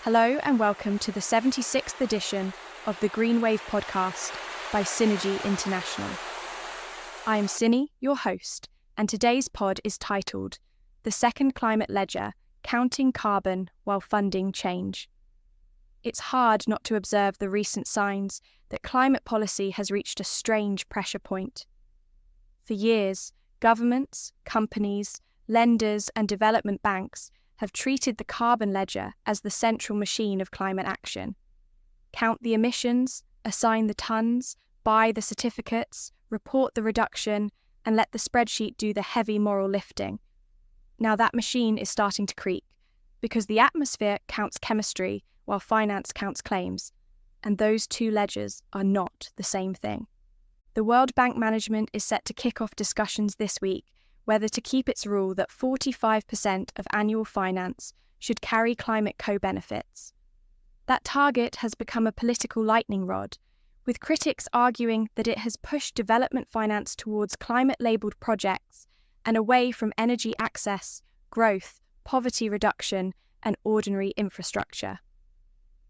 Hello and welcome to the 76th edition of the GreenWave podcast by SYNI International. I am SYNI, your host, and today's pod is titled The Second Climate Ledger, Counting Carbon While Funding Change. It's hard not to observe the recent signs that climate policy has reached a strange pressure point. For years, governments, companies, lenders, and development banks have treated the carbon ledger as the central machine of climate action. Count the emissions, assign the tons, buy the certificates, report the reduction, and let the spreadsheet do the heavy moral lifting. Now that machine is starting to creak, because the atmosphere counts chemistry while finance counts claims, and those two ledgers are not the same thing. The World Bank management is set to kick off discussions this week whether to keep its rule that 45% of annual finance should carry climate co-benefits. That target has become a political lightning rod, with critics arguing that it has pushed development finance towards climate-labelled projects and away from energy access, growth, poverty reduction, and ordinary infrastructure.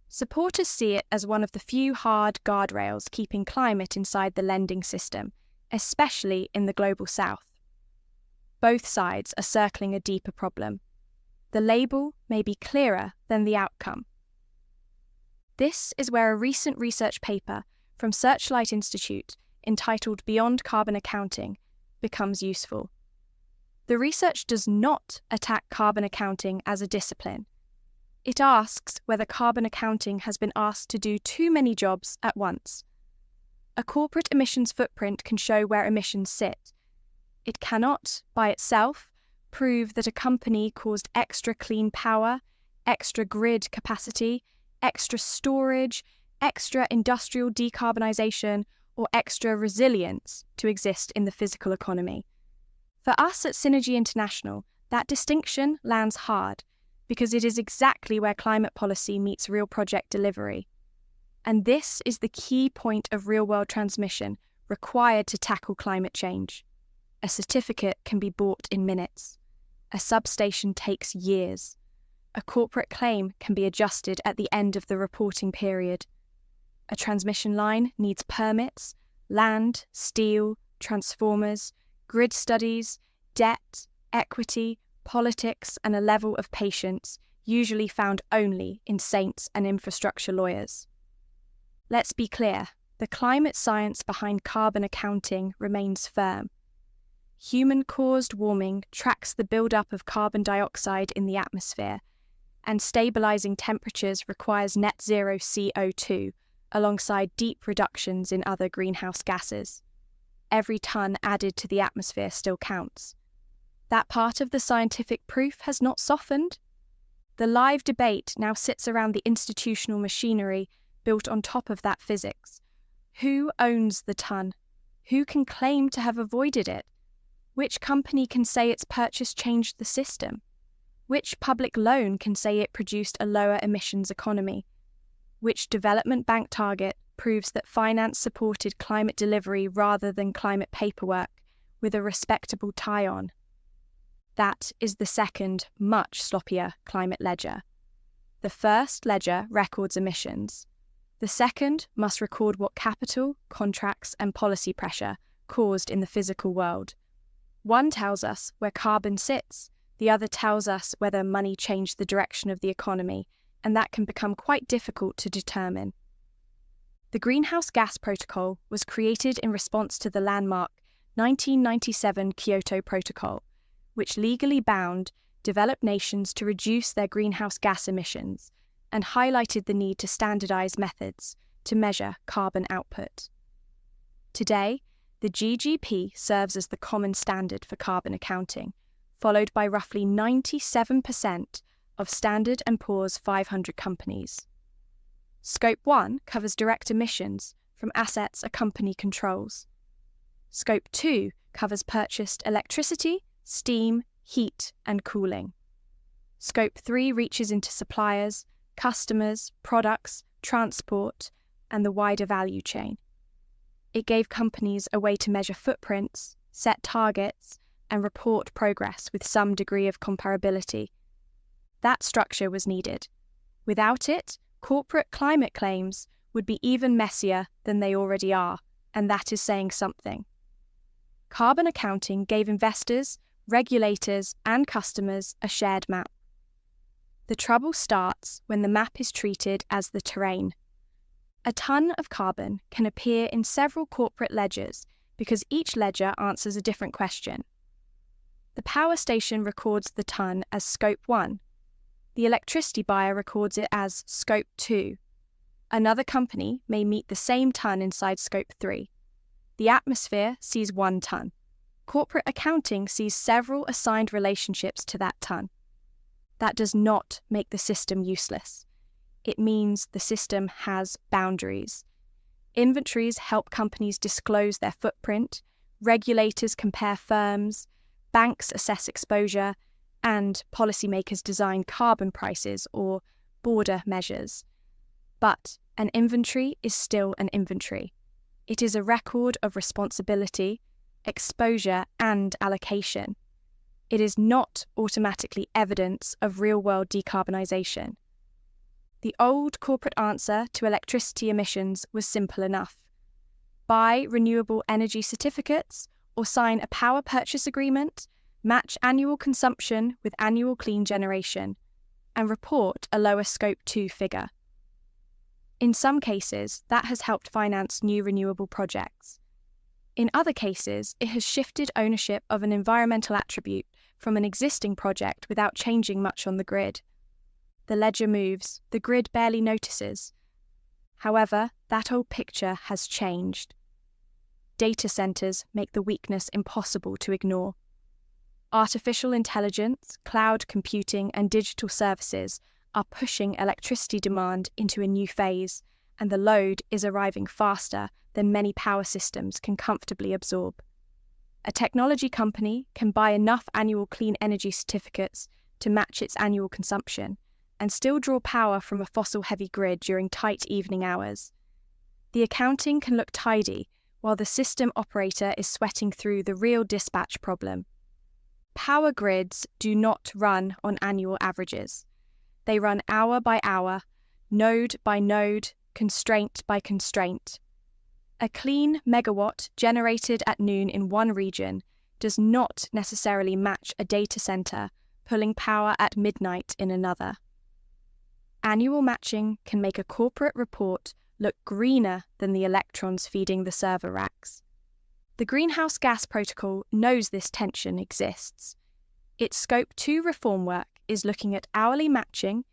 Supporters see it as one of the few hard guardrails keeping climate inside the lending system, especially in the global south. Both sides are circling a deeper problem. The label may be clearer than the outcome. This is where a recent research paper from Searchlight Institute entitled Beyond Carbon Accounting becomes useful. The research does not attack carbon accounting as a discipline. It asks whether carbon accounting has been asked to do too many jobs at once. A corporate emissions footprint can show where emissions sit. It cannot, by itself, prove that a company caused extra clean power, extra grid capacity, extra storage, extra industrial decarbonisation, or extra resilience to exist in the physical economy. For us at SYNI International, that distinction lands hard, because it is exactly where climate policy meets real project delivery. And this is the key point of real-world transmission required to tackle climate change. A certificate can be bought in minutes. A substation takes years. A corporate claim can be adjusted at the end of the reporting period. A transmission line needs permits, land, steel, transformers, grid studies, debt, equity, politics, and a level of patience usually found only in saints and infrastructure lawyers. Let's be clear, the climate science behind carbon accounting remains firm. Human-caused warming tracks the build-up of carbon dioxide in the atmosphere, and stabilising temperatures requires net zero CO2 alongside deep reductions in other greenhouse gases. Every tonne added to the atmosphere still counts. That part of the scientific proof has not softened. The live debate now sits around the institutional machinery built on top of that physics. Who owns the tonne? Who can claim to have avoided it? Which company can say its purchase changed the system? Which public loan can say it produced a lower emissions economy? Which development bank target proves that finance supported climate delivery rather than climate paperwork with a respectable tie-on? That is the second, much sloppier climate ledger. The first ledger records emissions. The second must record what capital, contracts, and policy pressure caused in the physical world. One tells us where carbon sits, the other tells us whether money changed the direction of the economy, and that can become quite difficult to determine. The Greenhouse Gas Protocol was created in response to the landmark 1997 Kyoto Protocol, which legally bound developed nations to reduce their greenhouse gas emissions and highlighted the need to standardise methods to measure carbon output. Today, the GGP serves as the common standard for carbon accounting, followed by roughly 97% of Standard & Poor's 500 companies. Scope 1 covers direct emissions from assets a company controls. Scope 2 covers purchased electricity, steam, heat, and cooling. Scope 3 reaches into suppliers, customers, products, transport, and the wider value chain. It gave companies a way to measure footprints, set targets, and report progress with some degree of comparability. That structure was needed. Without it, corporate climate claims would be even messier than they already are, and that is saying something. Carbon accounting gave investors, regulators, and customers a shared map. The trouble starts when the map is treated as the terrain. A ton of carbon can appear in several corporate ledgers because each ledger answers a different question. The power station records the ton as Scope 1. The electricity buyer records it as Scope 2. Another company may meet the same ton inside Scope 3. The atmosphere sees 1 ton. Corporate accounting sees several assigned relationships to that ton. That does not make the system useless. It means the system has boundaries. Inventories help companies disclose their footprint, regulators compare firms, banks assess exposure, and policymakers design carbon prices or border measures. But an inventory is still an inventory. It is a record of responsibility, exposure, and allocation. It is not automatically evidence of real-world decarbonisation. The old corporate answer to electricity emissions was simple enough. Buy renewable energy certificates or sign a power purchase agreement, match annual consumption with annual clean generation, and report a lower Scope 2 figure. In some cases, that has helped finance new renewable projects. In other cases, it has shifted ownership of an environmental attribute from an existing project without changing much on the grid. The ledger moves, the grid barely notices. However, that old picture has changed. Data centers make the weakness impossible to ignore. Artificial intelligence, cloud computing, and digital services are pushing electricity demand into a new phase, and the load is arriving faster than many power systems can comfortably absorb. A technology company can buy enough annual clean energy certificates to match its annual consumption, and still draw power from a fossil-heavy grid during tight evening hours. The accounting can look tidy, while the system operator is sweating through the real dispatch problem. Power grids do not run on annual averages. They run hour by hour, node by node, constraint by constraint. A clean megawatt generated at noon in one region does not necessarily match a data center pulling power at midnight in another. Annual matching can make a corporate report look greener than the electrons feeding the server racks. The greenhouse gas protocol knows this tension exists. Its Scope 2 reform work is looking at hourly matching,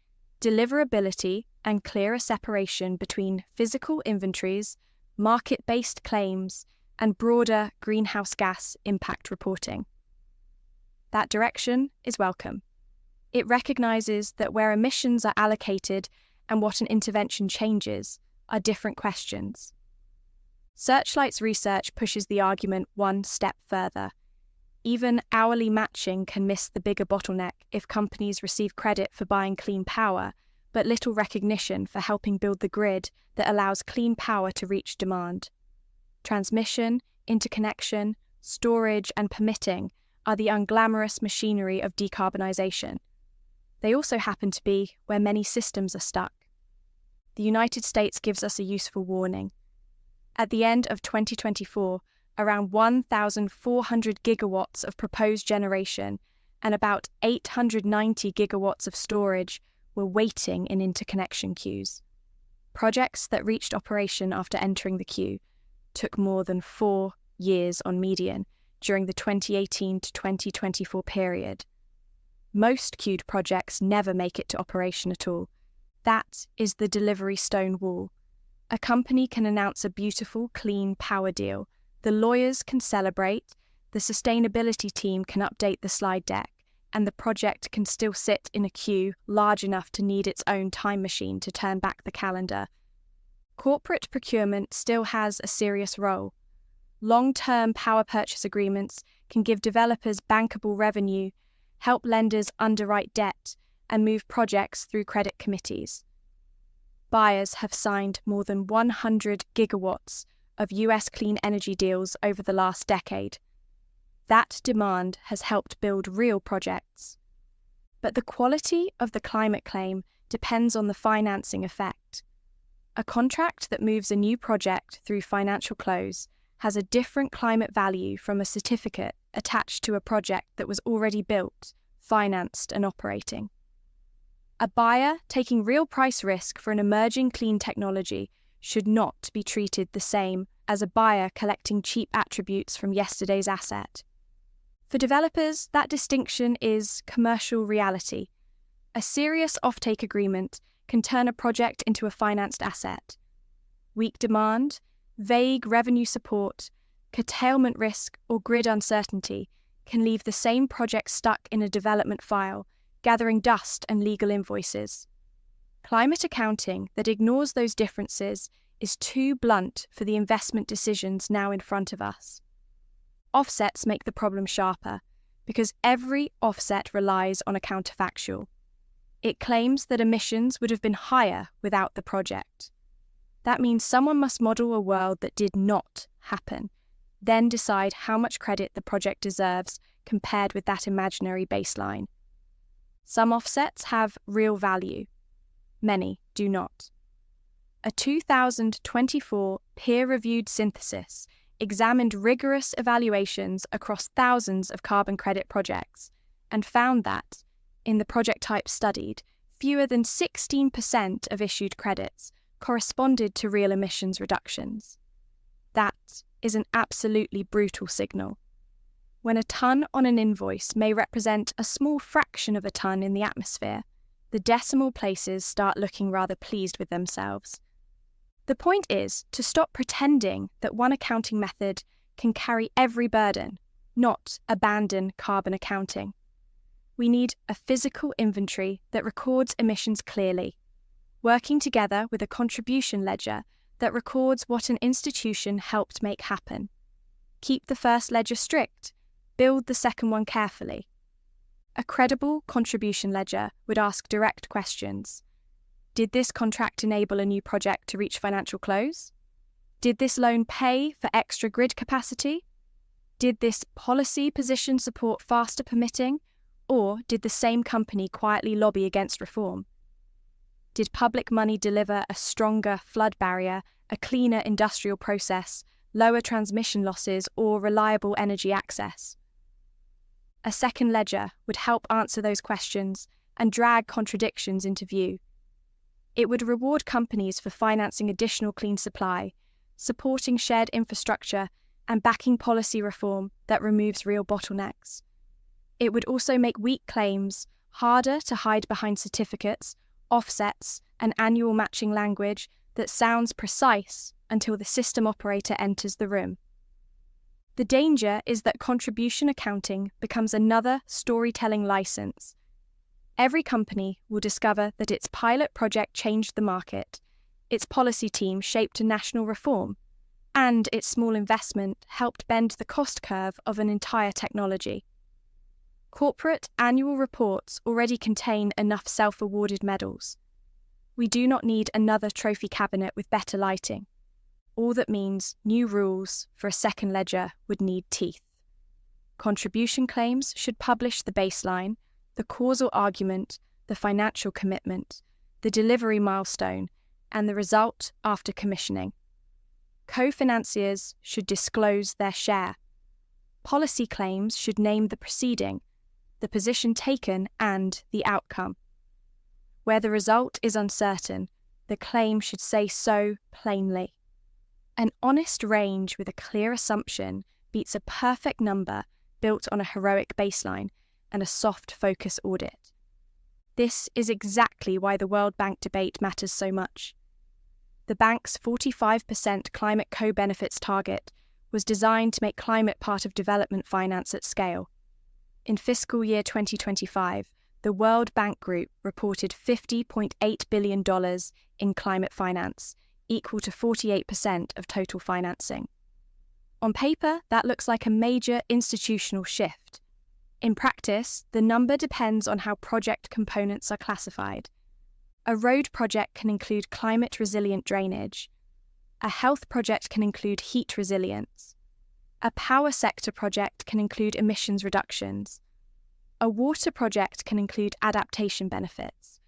deliverability, and clearer separation between physical inventories, market-based claims, and broader greenhouse gas impact reporting. That direction is welcome. It recognises that where emissions are allocated and what an intervention changes are different questions. Searchlight's research pushes the argument one step further. Even hourly matching can miss the bigger bottleneck if companies receive credit for buying clean power, but little recognition for helping build the grid that allows clean power to reach demand. Transmission, interconnection, storage, and permitting are the unglamorous machinery of decarbonisation. They also happen to be where many systems are stuck. The United States gives us a useful warning. At the end of 2024, around 1,400 gigawatts of proposed generation and about 890 gigawatts of storage were waiting in interconnection queues. Projects that reached operation after entering the queue took more than 4 years on median during the 2018 to 2024 period. Most queued projects never make it to operation at all. That is the delivery stone wall. A company can announce a beautiful, clean power deal. The lawyers can celebrate, the sustainability team can update the slide deck, and the project can still sit in a queue large enough to need its own time machine to turn back the calendar. Corporate procurement still has a serious role. Long-term power purchase agreements can give developers bankable revenue, help lenders underwrite debt, and move projects through credit committees. Buyers have signed more than 100 gigawatts of US clean energy deals over the last decade. That demand has helped build real projects. But the quality of the climate claim depends on the financing effect. A contract that moves a new project through financial close has a different climate value from a certificate attached to a project that was already built, financed, and operating. A buyer taking real price risk for an emerging clean technology should not be treated the same as a buyer collecting cheap attributes from yesterday's asset. For developers, that distinction is commercial reality. A serious offtake agreement can turn a project into a financed asset. Weak demand, vague revenue support, curtailment risk, or grid uncertainty can leave the same project stuck in a development file, gathering dust and legal invoices. Climate accounting that ignores those differences is too blunt for the investment decisions now in front of us. Offsets make the problem sharper, because every offset relies on a counterfactual. It claims that emissions would have been higher without the project. That means someone must model a world that did not happen, then decide how much credit the project deserves compared with that imaginary baseline. Some offsets have real value. Many do not. A 2024 peer-reviewed synthesis examined rigorous evaluations across thousands of carbon credit projects and found that, in the project type studied, fewer than 16% of issued credits corresponded to real emissions reductions. That is an absolutely brutal signal. When a tonne on an invoice may represent a small fraction of a tonne in the atmosphere, the decimal places start looking rather pleased with themselves. The point is to stop pretending that one accounting method can carry every burden, not abandon carbon accounting. We need a physical inventory that records emissions clearly, working together with a contribution ledger that records what an institution helped make happen. Keep the first ledger strict, build the second one carefully. A credible contribution ledger would ask direct questions. Did this contract enable a new project to reach financial close? Did this loan pay for extra grid capacity? Did this policy position support faster permitting? Or did the same company quietly lobby against reform? Did public money deliver a stronger flood barrier, a cleaner industrial process, lower transmission losses, or reliable energy access? A second ledger would help answer those questions and drag contradictions into view. It would reward companies for financing additional clean supply, supporting shared infrastructure, and backing policy reform that removes real bottlenecks. It would also make weak claims harder to hide behind certificates, offsets, and annual matching language that sounds precise until the system operator enters the room. The danger is that contribution accounting becomes another storytelling license. Every company will discover that its pilot project changed the market, its policy team shaped a national reform, and its small investment helped bend the cost curve of an entire technology. Corporate annual reports already contain enough self-awarded medals. We do not need another trophy cabinet with better lighting. All that means new rules for a second ledger would need teeth. Contribution claims should publish the baseline, the causal argument, the financial commitment, the delivery milestone, and the result after commissioning. Co-financiers should disclose their share. Policy claims should name the proceeding, the position taken, and the outcome. Where the result is uncertain, the claim should say so plainly. An honest range with a clear assumption beats a perfect number built on a heroic baseline and a soft focus audit. This is exactly why the World Bank debate matters so much. The bank's 45% climate co-benefits target was designed to make climate part of development finance at scale. In fiscal year 2025, the World Bank Group reported $50.8 billion in climate finance, equal to 48% of total financing. On paper, that looks like a major institutional shift. In practice, the number depends on how project components are classified. A road project can include climate-resilient drainage. A health project can include heat resilience. A power sector project can include emissions reductions. A water project can include adaptation benefits.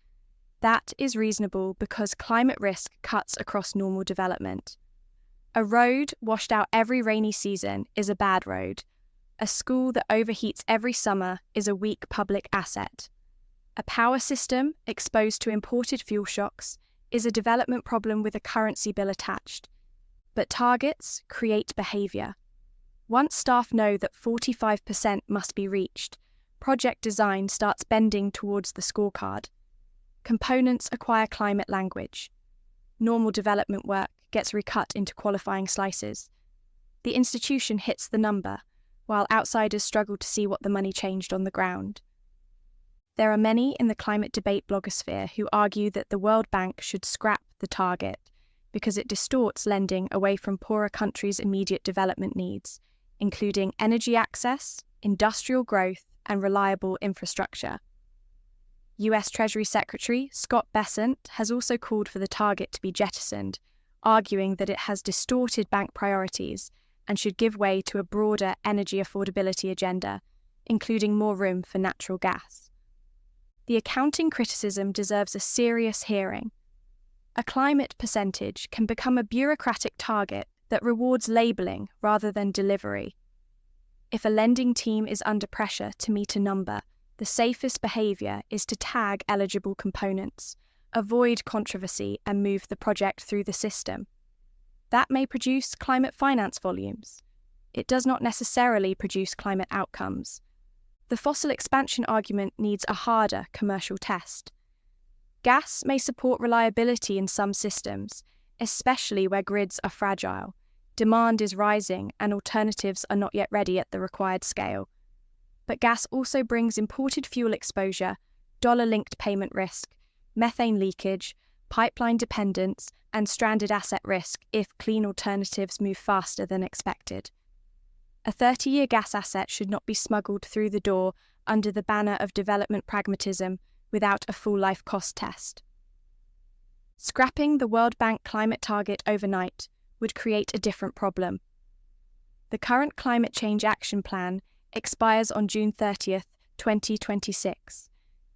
That is reasonable because climate risk cuts across normal development. A road washed out every rainy season is a bad road. A school that overheats every summer is a weak public asset. A power system exposed to imported fuel shocks is a development problem with a currency bill attached. But targets create behaviour. Once staff know that 45% must be reached, project design starts bending towards the scorecard. Components acquire climate language. Normal development work gets recut into qualifying slices. The institution hits the number, while outsiders struggle to see what the money changed on the ground. There are many in the climate debate blogosphere who argue that the World Bank should scrap the target because it distorts lending away from poorer countries' immediate development needs, including energy access, industrial growth, and reliable infrastructure. US Treasury Secretary Scott Bessent has also called for the target to be jettisoned, arguing that it has distorted bank priorities and should give way to a broader energy affordability agenda, including more room for natural gas. The accounting criticism deserves a serious hearing. A climate percentage can become a bureaucratic target that rewards labelling rather than delivery. If a lending team is under pressure to meet a number, the safest behaviour is to tag eligible components, avoid controversy, and move the project through the system. That may produce climate finance volumes. It does not necessarily produce climate outcomes. The fossil expansion argument needs a harder commercial test. Gas may support reliability in some systems, especially where grids are fragile. Demand is rising and alternatives are not yet ready at the required scale. But gas also brings imported fuel exposure, dollar-linked payment risk, methane leakage, pipeline dependence, and stranded asset risk if clean alternatives move faster than expected. A 30-year gas asset should not be smuggled through the door under the banner of development pragmatism without a full life cost test. Scrapping the World Bank climate target overnight would create a different problem. The current Climate Change Action Plan expires on June 30th, 2026,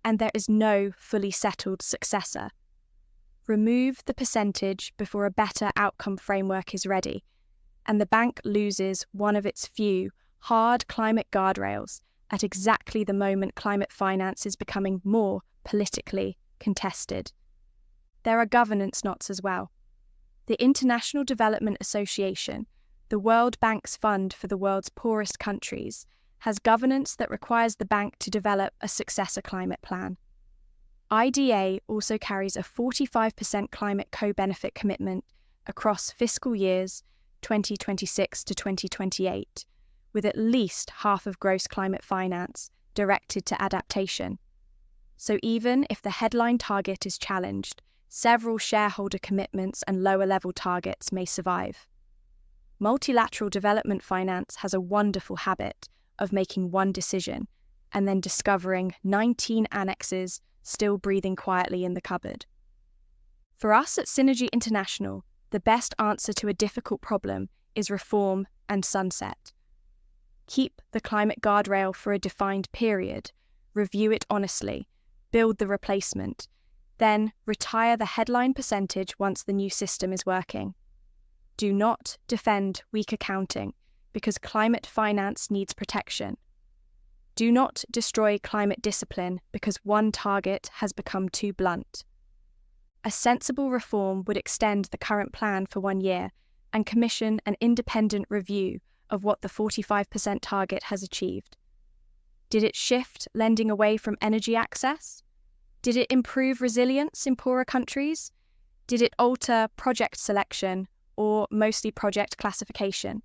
and there is no fully settled successor. Remove the percentage before a better outcome framework is ready, and the bank loses one of its few hard climate guardrails at exactly the moment climate finance is becoming more politically contested. There are governance knots as well. The International Development Association, the World Bank's fund for the world's poorest countries, has governance that requires the bank to develop a successor climate plan. IDA also carries a 45% climate co-benefit commitment across fiscal years 2026 to 2028, with at least half of gross climate finance directed to adaptation. So even if the headline target is challenged, several shareholder commitments and lower-level targets may survive. Multilateral development finance has a wonderful habit of making one decision and then discovering 19 annexes still breathing quietly in the cupboard. For us at Synergy International, the best answer to a difficult problem is reform and sunset. Keep the climate guardrail for a defined period, review it honestly, build the replacement, then retire the headline percentage once the new system is working. Do not defend weak accounting because climate finance needs protection. Do not destroy climate discipline because one target has become too blunt. A sensible reform would extend the current plan for 1 year and commission an independent review of what the 45% target has achieved. Did it shift lending away from energy access? Did it improve resilience in poorer countries? Did it alter project selection or mostly project classification?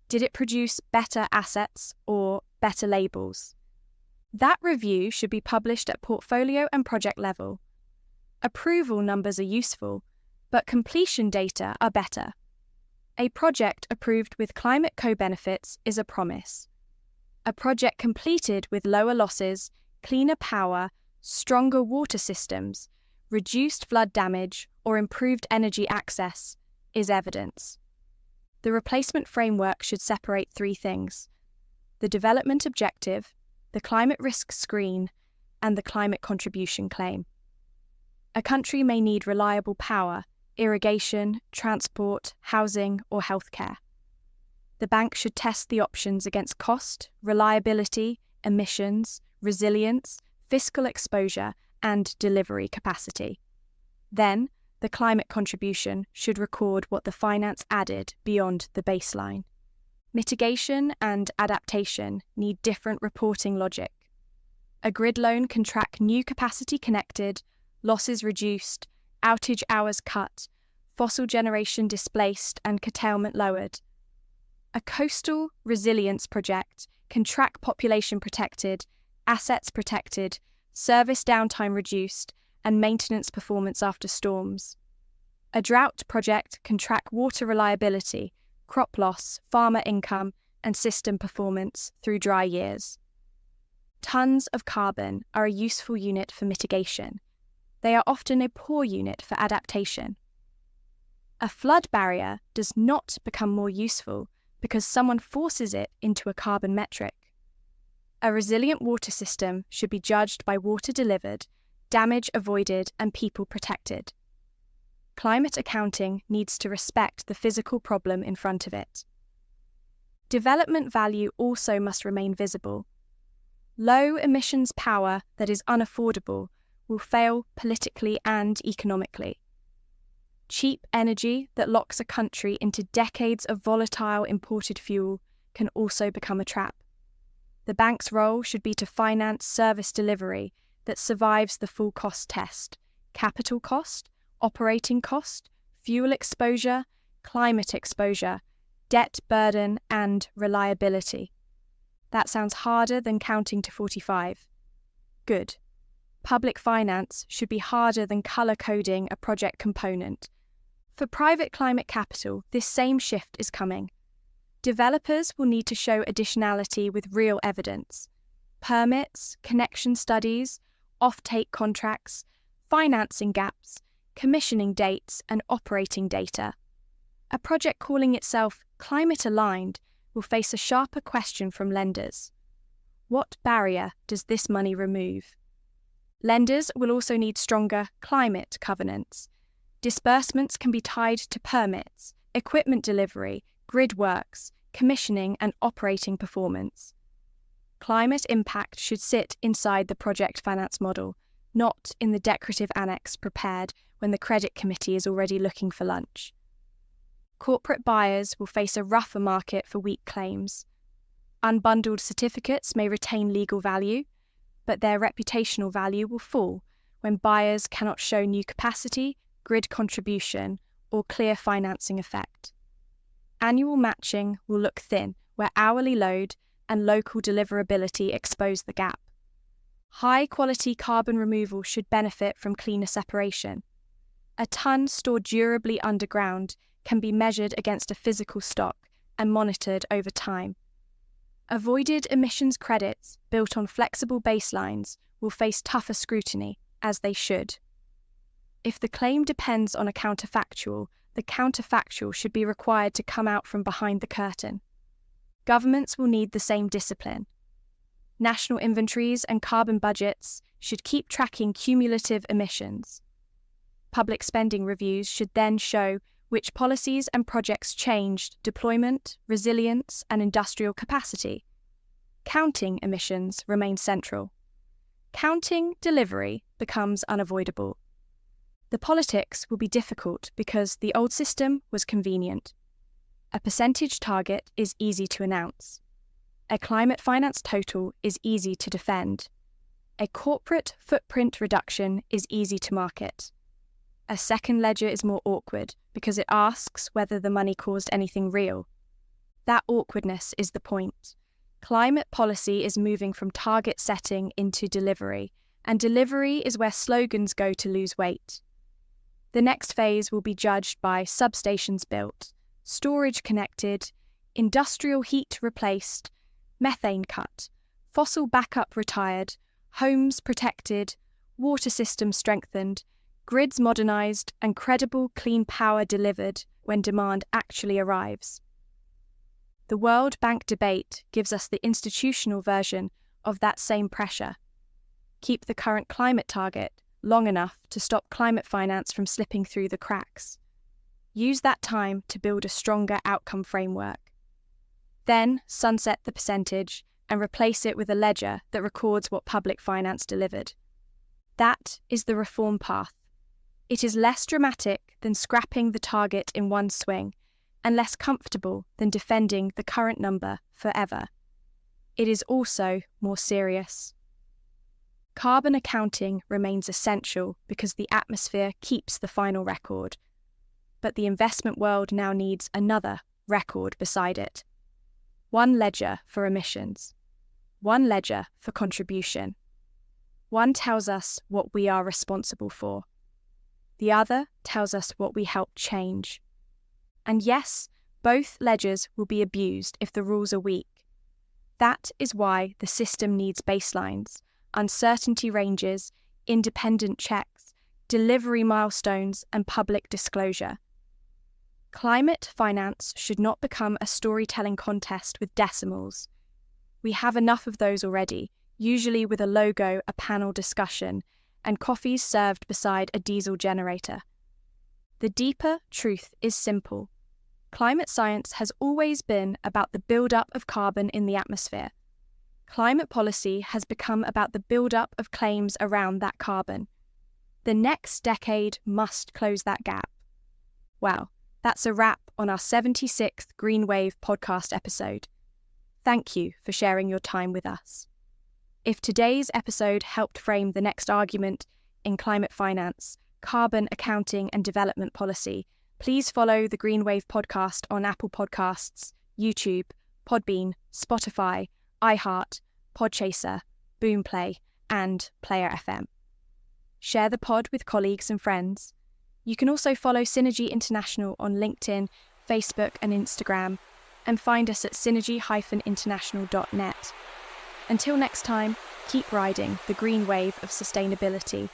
Did it produce better assets or better labels? That review should be published at portfolio and project level. Approval numbers are useful, but completion data are better. A project approved with climate co-benefits is a promise. A project completed with lower losses, cleaner power, stronger water systems, reduced flood damage, or improved energy access is evidence. The replacement framework should separate 3 things: the development objective, the climate risk screen, and the climate contribution claim. A country may need reliable power, irrigation, transport, housing, or healthcare. The bank should test the options against cost, reliability, emissions, resilience, fiscal exposure, and delivery capacity. Then, the climate contribution should record what the finance added beyond the baseline. Mitigation and adaptation need different reporting logic. A grid loan can track new capacity connected, losses reduced, outage hours cut, fossil generation displaced, and curtailment lowered. A coastal resilience project can track population protected, assets protected, service downtime reduced, and maintenance performance after storms. A drought project can track water reliability, crop loss, farmer income, and system performance through dry years. Tons of carbon are a useful unit for mitigation. They are often a poor unit for adaptation. A flood barrier does not become more useful because someone forces it into a carbon metric. A resilient water system should be judged by water delivered, damage avoided, and people protected. Climate accounting needs to respect the physical problem in front of it. Development value also must remain visible. Low emissions power that is unaffordable will fail politically and economically. Cheap energy that locks a country into decades of volatile imported fuel can also become a trap. The bank's role should be to finance service delivery that survives the full cost test: capital cost, operating cost, fuel exposure, climate exposure, debt burden, and reliability. That sounds harder than counting to 45. Good. Public finance should be harder than colour-coding a project component. For private climate capital, this same shift is coming. Developers will need to show additionality with real evidence. Permits, connection studies, off-take contracts, financing gaps, commissioning dates, and operating data. A project calling itself climate-aligned will face a sharper question from lenders. What barrier does this money remove? Lenders will also need stronger climate covenants. Disbursements can be tied to permits, equipment delivery, grid works, commissioning, and operating performance. Climate impact should sit inside the project finance model, not in the decorative annex prepared when the credit committee is already looking for lunch. Corporate buyers will face a rougher market for weak claims. Unbundled certificates may retain legal value, but their reputational value will fall when buyers cannot show new capacity, grid contribution, or clear financing effect. Annual matching will look thin where hourly load and local deliverability expose the gap. High-quality carbon removal should benefit from cleaner separation. A ton stored durably underground can be measured against a physical stock and monitored over time. Avoided emissions credits built on flexible baselines will face tougher scrutiny, as they should. If the claim depends on a counterfactual, the counterfactual should be required to come out from behind the curtain. Governments will need the same discipline. National inventories and carbon budgets should keep tracking cumulative emissions. Public spending reviews should then show which policies and projects changed deployment, resilience, and industrial capacity. Counting emissions remains central. Counting delivery becomes unavoidable. The politics will be difficult because the old system was convenient. A percentage target is easy to announce. A climate finance total is easy to defend. A corporate footprint reduction is easy to market. A second ledger is more awkward because it asks whether the money caused anything real. That awkwardness is the point. Climate policy is moving from target setting into delivery, and delivery is where slogans go to lose weight. The next phase will be judged by substations built, storage connected, industrial heat replaced, methane cut, fossil backup retired, homes protected, water systems strengthened, grids modernised, and credible clean power delivered when demand actually arrives. The World Bank debate gives us the institutional version of that same pressure. Keep the current climate target long enough to stop climate finance from slipping through the cracks. Use that time to build a stronger outcome framework. Then sunset the percentage and replace it with a ledger that records what public finance delivered. That is the reform path. It is less dramatic than scrapping the target in one swing, and less comfortable than defending the current number forever. It is also more serious. Carbon accounting remains essential because the atmosphere keeps the final record, but the investment world now needs another record beside it. One ledger for emissions, one ledger for contribution. One tells us what we are responsible for. The other tells us what we help change. And yes, both ledgers will be abused if the rules are weak. That is why the system needs baselines, uncertainty ranges, independent checks, delivery milestones, and public disclosure. Climate finance should not become a storytelling contest with decimals. We have enough of those already, usually with a logo, a panel discussion, and coffees served beside a diesel generator. The deeper truth is simple. Climate science has always been about the build-up of carbon in the atmosphere. Climate policy has become about the build-up of claims around that carbon. The next decade must close that gap. Well, that's a wrap on our 76th GreenWave podcast episode. Thank you for sharing your time with us. If today's episode helped frame the next argument in climate finance, carbon accounting and development policy, please follow the GreenWave podcast on Apple Podcasts, YouTube, Podbean, Spotify, iHeart, Podchaser, Boomplay, and Player FM. Share the pod with colleagues and friends. You can also follow Synergy International on LinkedIn, Facebook, and Instagram, and find us at synergy-international.net. Until next time, keep riding the green wave of sustainability